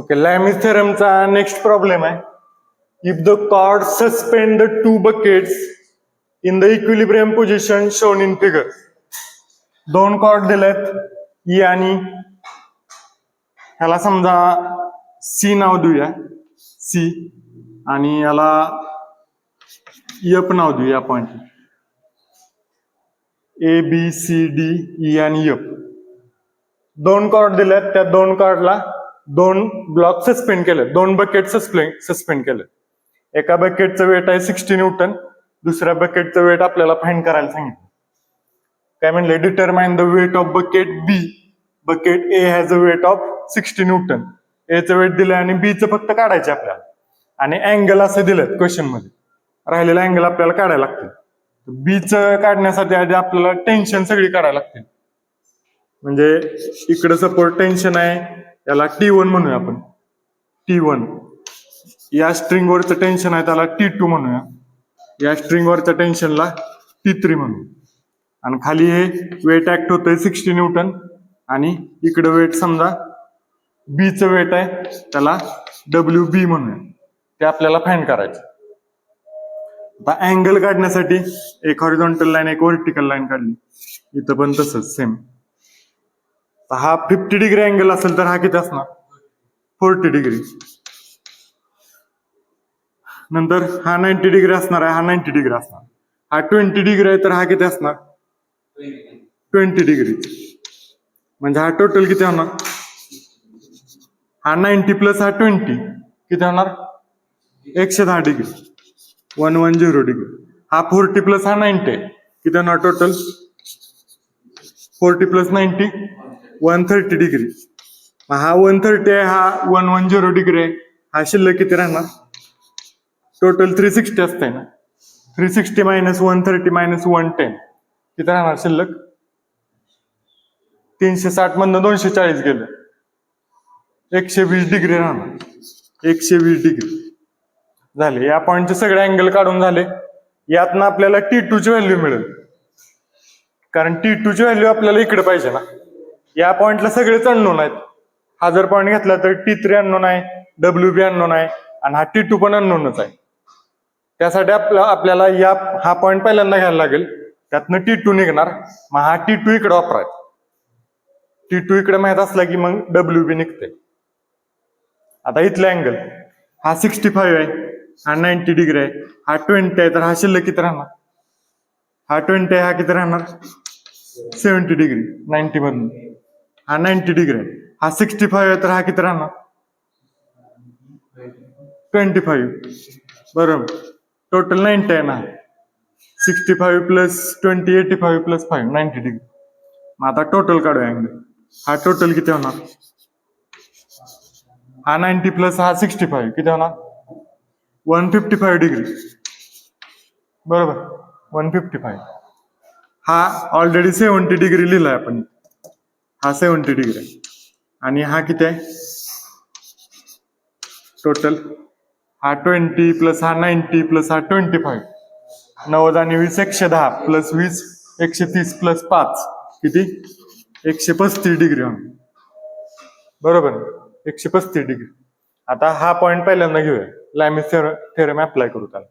Okay, Lami's थेरमचा next problem आहे. If the cord suspend the two buckets in the equilibrium position shown in figure. दोन cord दिलेत E आणि ह्याला समजा सी नाव देऊया, सी, आणि याला एफ नाव देऊया point A B C D E and F. दोन कॉर्ड दिलेत, त्या दोन कॉर्डला दोन ब्लॉक सस्पेंड केले, दोन बकेट सस्पेंड केले. एका बकेटचं वेट आहे 60 न्यूटन, दुसऱ्या बकेटचं वेट आपल्याला फाइंड करायला सांगितलं. काय म्हणले, determine the weight of bucket B. Bucket A has a weight of 60 newton. एचं वेट दिलंय आणि बीचं फक्त काढायचे आपल्याला, आणि अँगल असे दिलेत क्वेश्चन मध्ये. राहिलेला अँगल आपल्याला काढायला लागतील. बीचं काढण्यासाठी आधी आपल्याला टेन्शन सगळी काढायला लागतील. म्हणजे इकडे सपोर्ट टेन्शन आहे, याला T1 म्हणूया आपण, T1. या स्ट्रिंगवरचं टेन्शन आहे त्याला T2 म्हणूया, या स्ट्रिंगवरच्या टेन्शनला T3 म्हणू. आणि खाली हे वेट ऍक्ट होतंय 60 न्यूटन, आणि इकडे वेट समजा बीचं वेट आहे त्याला WB म्हणूया. ते आपल्याला फाइंड करायचं. आता अँगल काढण्यासाठी एक हॉरिझॉन्टल लाईन एक व्हर्टिकल लाईन काढली, इथं पण तसंच सेम. हा 50 डिग्री अँगल असेल तर हा किती असणार, 40 डिग्री. नंतर हा 90 डिग्री असणार आहे, हा 90 डिग्री असणार. हा 20 डिग्री आहे तर हा किती असणार, 20 डिग्री. म्हणजे हा टोटल किती होणार, हा 90 प्लस हा 20 किती होणार, 110 डिग्री, 110 डिग्री. हा 40 प्लस हा 90 किती होणार टोटल, 40 प्लस 90 130 डिग्री. हा 130 आहे, हा 110 डिग्री आहे. हा शिल्लक किती राहणार, टोटल 360 असतंय ना, 360 मायनस 130 मायनस 110 किती राहणार शिल्लक, 360 मधनं 240 गेलं, 120 डिग्री राहणार, 120 डिग्री झाले. या पॉइंटचे सगळे अँगल काढून झाले. यातनं आपल्याला T2 ची व्हॅल्यू मिळेल, कारण T2 ची व्हॅल्यू आपल्याला इकडे पाहिजे ना. या पॉइंटला सगळेच अननोन आहेत. हा जर पॉइंट घेतला तर T3 अननोन आहे, WB अननोन आहे, आणि हा T2 पण अननोनच आहे. त्यासाठी आपल्याला हा पॉइंट पहिल्यांदा घ्यायला लागेल, त्यातनं T2 निघणार, मग हा T2 इकडे वापरायचा. T2 इकडे माहित असला की मग WB निघते. आता इथला अँगल हा 65 आहे, हा 90 डिग्री आहे, हा 20 आहे, तर हा शिल्लक किती राहणार, हा 20 आहे, हा किती राहणार 70 डिग्री 90 मधून. हा 90 डिग्री आहे, हा 65 आहे, तर हा किती राहणार 25. बरोबर, टोटल 90 आहे ना, 65 प्लस 20 85 प्लस 5 90 डिग्री. मग आता टोटल काढूया अँगल. हा टोटल किती होणार, हा 90 प्लस हा 65 किती होणार 155 डिग्री. बरोबर, 155. हा ऑलरेडी 70 डिग्री लिहिलाय आपण, हा 70 डिग्री आहे. आणि हा किती आहे टोटल, हा 20 प्लस हा 90 प्लस हा 25, 90 आणि 20 110 प्लस 20 130 प्लस 5 किती 135 डिग्री होणार. बरोबर, 135 डिग्री. आता हा पॉइंट पहिल्यांदा घेऊया, लॅमिस थेरम अप्लाय करू त्याला.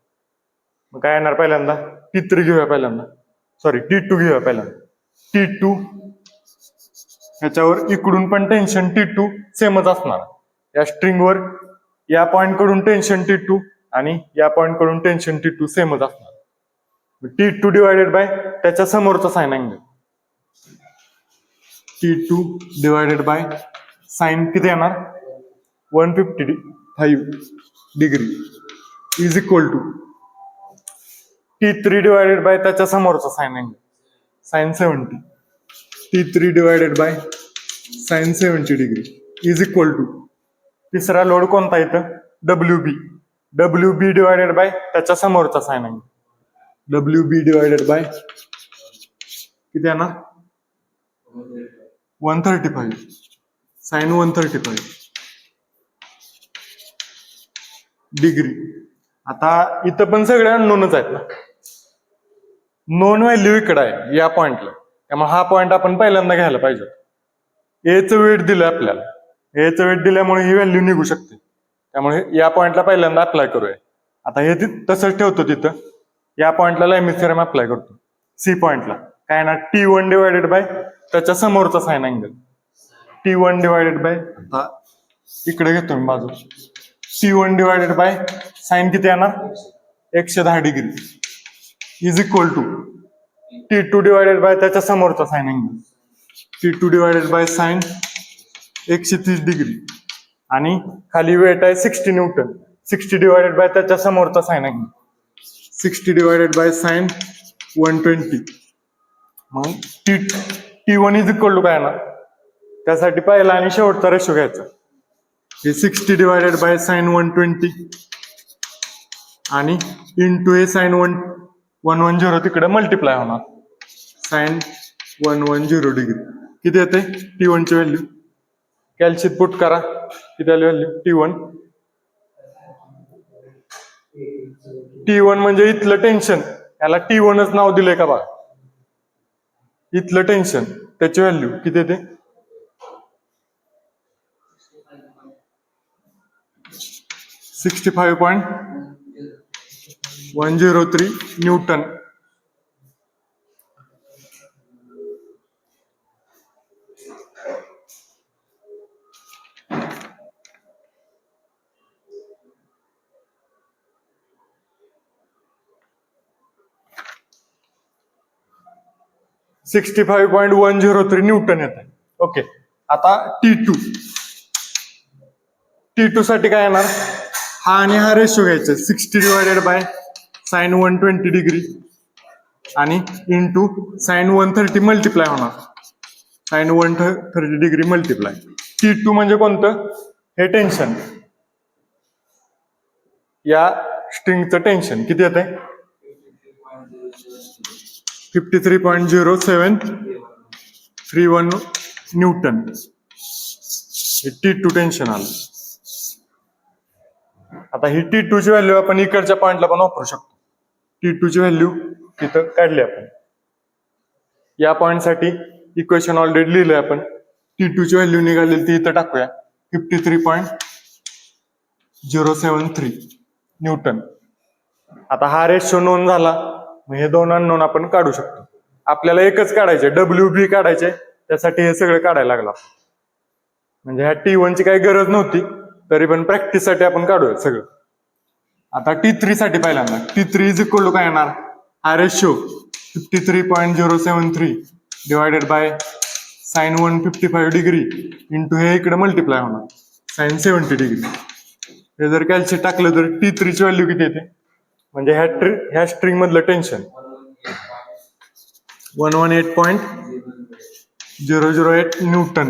मग काय येणार पहिल्यांदा, T3 घेऊया पहिल्यांदा, सॉरी T2 घेऊया पहिल्यांदा. T2 ह्याच्यावर इकडून पण टेन्शन T2 सेमच असणार. या स्ट्रिंगवर या पॉइंट कडून टेन्शन T2 आणि या पॉइंट कडून टेन्शन T2 सेमच असणार. T2 डिवायडेड बाय त्याच्या समोरचा sine angle, T2 divided by sine किती येणार 155 degree is equal to T3 divided by त्याच्या समोरचा sine angle sine 70, T3 divided by sine 70 degree is equal to तिसरा लोड कोणता इथं WB डिवायडेड बाय त्याच्या समोरचा sine angle, WB divided by किती येणार 135 साइन 135 डिग्री. आता इथं पण सगळे अननोनच आहेत ना, नोन व्हॅल्यू इकडे आहे या पॉइंटला, त्यामुळे हा पॉइंट आपण पहिल्यांदा घ्यायला पाहिजे. एचं वेट दिलं आपल्याला, एचं वेट दिल्यामुळे ही व्हॅल्यू निघू शकते. त्यामुळे या पॉईंटला पहिल्यांदा अप्लाय करूया. आता हे तसंच ठेवतो तिथं. या पॉईंटला लायमीज थेरम अप्लाय करतो. सी पॉईंटला काय ना T1 डिवायडेड बाय त्याच्या समोरचा sine angle T1 divided by, आता इकडे घेतो मी बाजू, T1 डिवायडेड बाय साइन किती येणार 110 degree is equal to T2 divided by त्याच्या समोरचा sine angle T2 divided by sine 130 degree आणि खाली वेट आहे 60 न्यूटन. 60 डिवायडेड बाय त्याच्या समोरचा sine angle 60 divided by sine 120. मग T1 इज इक्वल टू काय ना, त्यासाठी पहिला आणि शेवटचा रेशो घ्यायचा. हे 60 डिवायडेड बाय साइन 120 आणि इंटू हे साइन 110 तिकडे मल्टिप्लाय होणार साइन 110 डिग्री. किती येते T1 ची व्हॅल्यू कॅल्शियम पुट करा. किती आली व्हॅल्यू T1 म्हणजे इथलं टेन्शन, याला T1च नाव दिलंय का बघा. इथलं टेन्शन त्याची व्हॅल्यू किती येते 65.103 न्यूटन. $65.103 न्यूटन येत आहे. ओके, आता T2 साठी काय येणार, हा आणि हा रेशो घ्यायचा 60 डिवायडेड बाय साइन 120 डिग्री आणि इंटू साइन 130 मल्टिप्लाय होणार साइन 130 डिग्री मल्टिप्लाय. T2 म्हणजे कोणतं, हे टेन्शन, या स्ट्रिंगचं टेन्शन किती येत आहे 53.0731 न्यूटन. हे T2 टेन्शन आलं. आता ही T2 ची व्हॅल्यू आपण इकडच्या पॉइंटला पण वापरू शकतो. T2 ची व्हॅल्यू तिथं काढली आपण. या पॉइंट साठी इक्वेशन ऑलरेडी लिहिलंय आपण. T2 ची व्हॅल्यू निघालेली ती इथं टाकूया 53.073 न्यूटन. आता हा रेशो नोन झाला, मग हे दोन अननोन आपण काढू शकतो. आपल्याला एकच काढायचे WB काढायचे, त्यासाठी हे सगळं काढायला लागला. म्हणजे ह्या T1 ची काही गरज नव्हती, तरी पण प्रॅक्टिस साठी आपण काढूया सगळं. आता T3 साठी पहिल्यांदा T3 इज इक्वल टू काय येणार, हा ratio 53.073 divided by sine 155 degree into हे इकडे मल्टिप्लाय होणार साइन 70 डिग्री. हे जर कॅल्शियम टाकलं तर T3 ची व्हॅल्यू किती येते, म्हणजे ह्या स्ट्रिंग मधलं टेन्शन 118.008 न्यूटन.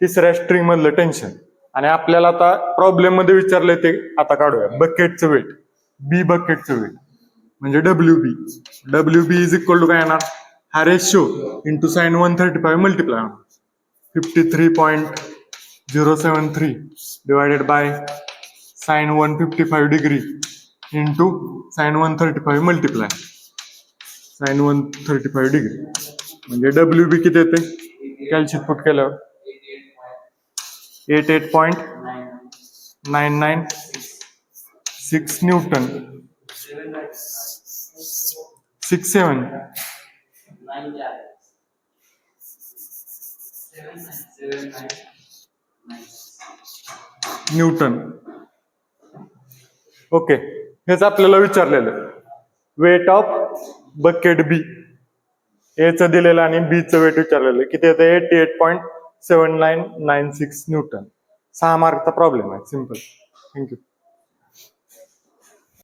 तिसऱ्या स्ट्रिंग मधलं टेन्शन. आणि आपल्याला आता प्रॉब्लेम मध्ये विचारलंय ते आता काढूया. बकेटचं वेट, बी बकेटचं वेट म्हणजे WB इज इक्वल टू काय येणार, हा रेशो इंटू साइन 135 मल्टिप्लाय होणार 53.073 divided by sine 155 degree into sine 135 multiply sine 135 degree. म्हणजे WB किती येते कॅल्शियम पुट केल्यावर 88.9996 न्यूटन. 67 न्यूटन. ओके, हेच आपल्याला विचारलेलं वेट ऑफ बकेट बी. एचं दिलेलं आणि बीचं वेट विचारलेलं किती येतं 88.7996 न्यूटन. 6 मार्कचा प्रॉब्लेम आहे, सिंपल. थँक्यू.